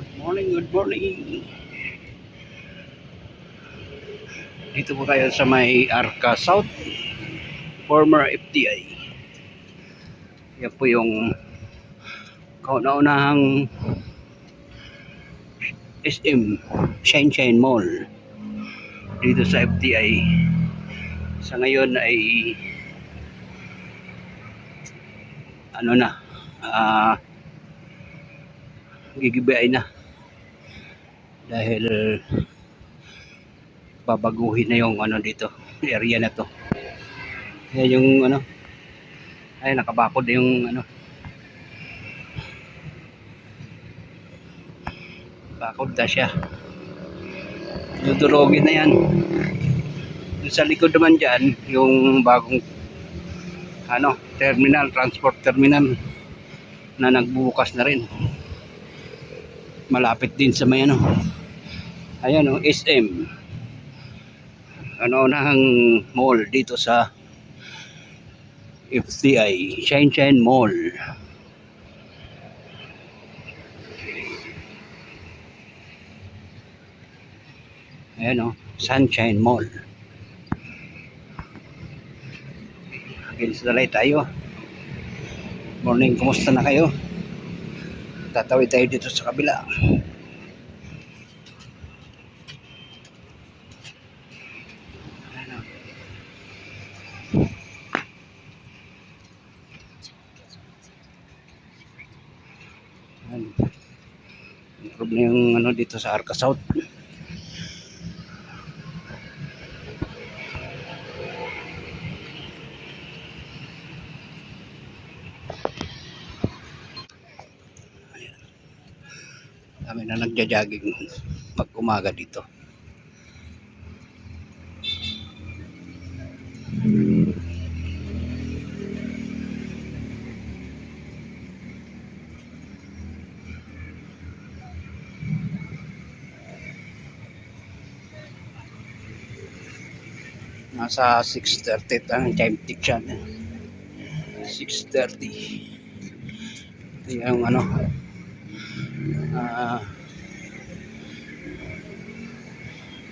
Good morning, good morning. Dito po tayo sa may Arca South, former FTI. Yan po yung kauna-unahang SM, Shine Mall dito sa FTI. Sa ngayon ay ano na, gigibay na dahil babaguhin na yung ano dito, area na to. Yan yung ano, ay nakabakod yung ano, bakod na siya. Dudurogin na yan. Yung sa likod naman dyan, yung bagong ano, terminal, transport terminal na nagbubukas na rin. Malapit din sa may ano. Ayan o, SM. Ano-unahang mall dito sa FTI, Shine Mall. Ayan o, Sunshine Mall. Against the light tayo. Morning, kumusta na kayo? Tatawid tayo dito sa kabila. Improve na yung ano dito sa Arca South. Kami na nagja-jogging pag umaga dito. Nasa 6:30 ang time tick siya. 6:30. Ito yung ano,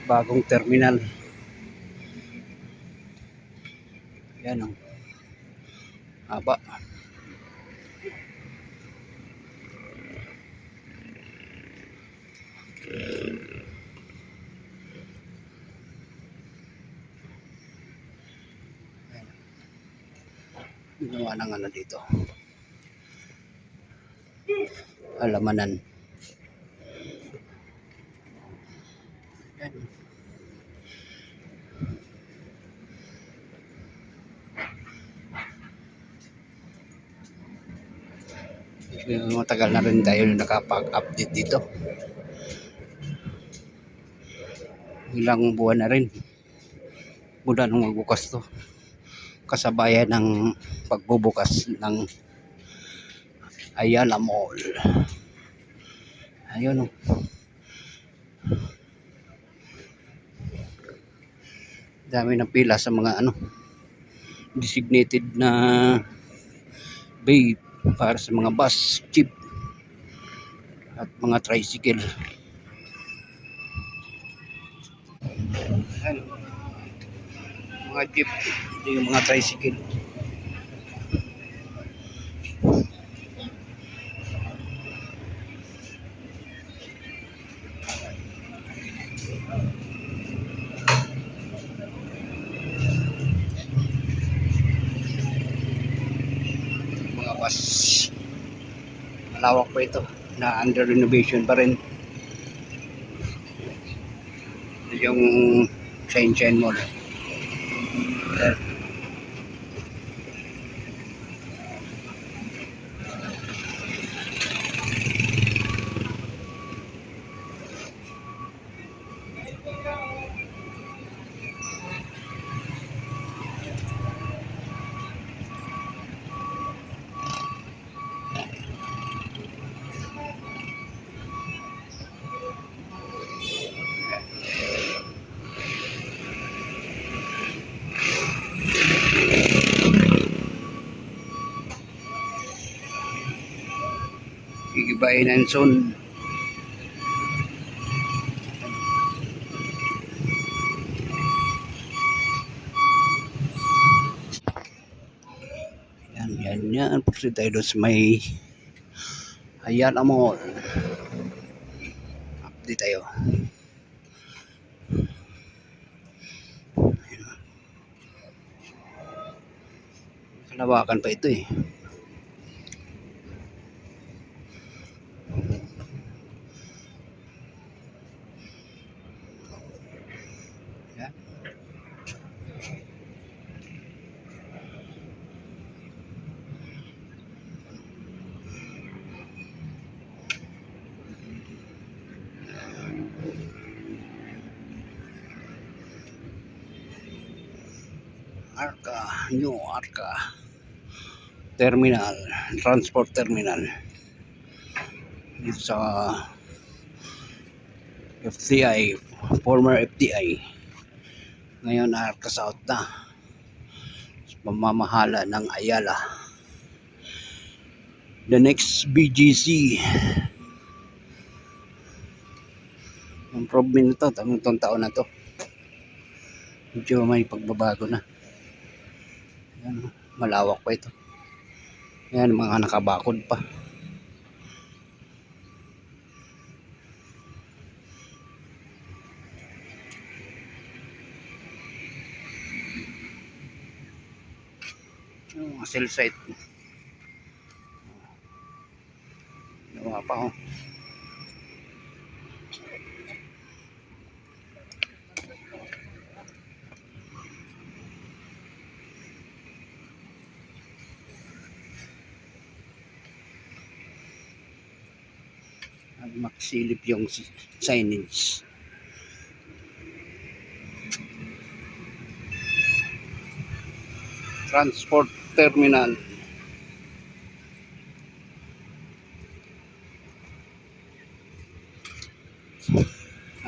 bagong terminal. Yan o, haba. Ginawa ng ano dito, halamanan. Yan. Matagal na rin tayo nakapag-update dito. Ilang buwan na rin mula nung magbukas to, kasabayan ng pagbubukas ng Ayala Mall. Ayun o, dami ng pila sa mga ano, designated na bay para sa mga bus, jeep at mga tricycle. Ayan, mga jeep, yung mga tricycle. Mga bus, malawak pa ito, na under renovation pa rin. Yung Shine Mall. Gigibayan ng zone. Yan, proceed tayo doon sa may Ayala Mall. Update tayo. Kalawakan pa ito eh. Yan. Arca, New Arca Terminal, Transport Terminal. Dito sa FTI, former FTI. Ngayon Arca South na. Pamamahala ng Ayala. The next BGC. Improvement na to, itong taon na to. Medyo may pagbabago na. Yan, malawak pa ito. Yan, mga nakabakod pa. Yung mga cell site. Nawa pa oh. Makisilip yung signage. Transport Terminal.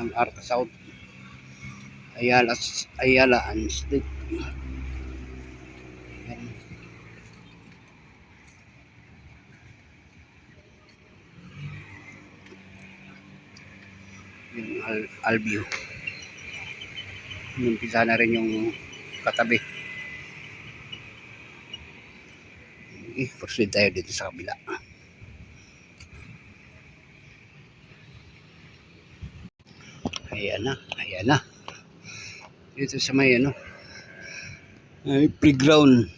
Ng Arca South. Ayala and Street. Yung Albio. Umpisa na rin yung katabi. Proceed tayo dito sa kabila. Ayan na, ayan na. Dito sa may ano, ay playground.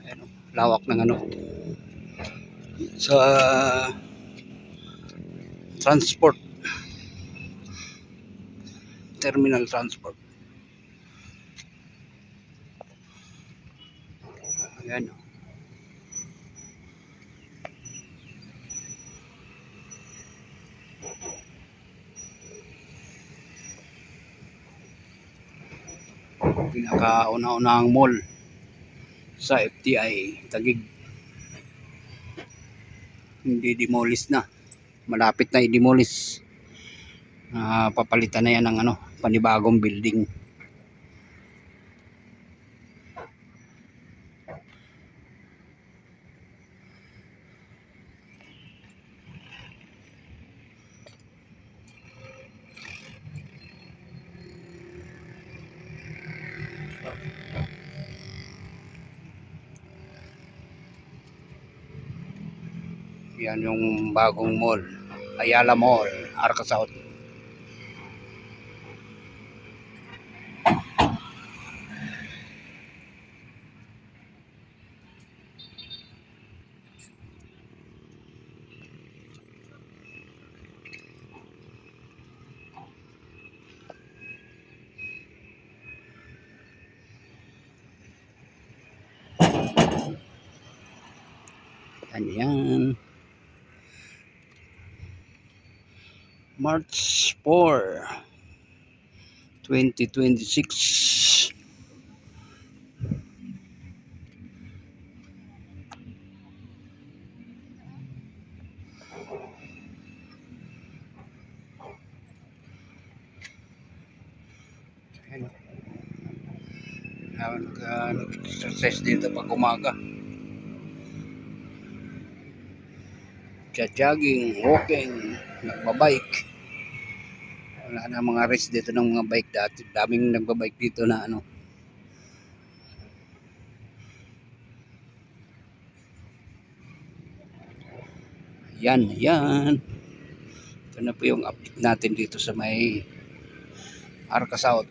Ayan, lawak ng ano. Sa transport. Terminal transport. Ayan. Pinakauna-unahang mall sa FTI Taguig. Hindi demolish na. Malapit na i-demolish. Papalitan na yan ng ano, panibagong building. Yan yung bagong mall, Ayala Mall, Arca South. Yan. March 4, 2026. Nag-exercise dito pag umaga. Jogging, walking, nagbabike. Wala na mga race dito ng mga bike dati. Daming nagbabike dito na ano. Yan. Ito na po yung update natin dito sa may Arca South.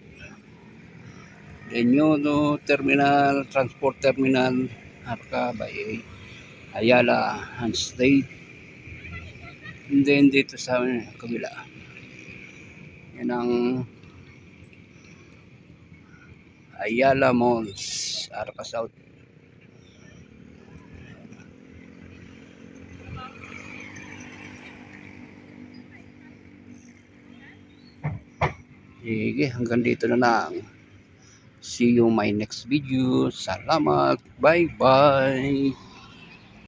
The new terminal, transport terminal, Arca by Ayala and State. And then dito sa kabila. Yan ang Ayala Malls, Arca South. Sige, hanggang dito na lang. See you my next video. Salamat. Bye-bye.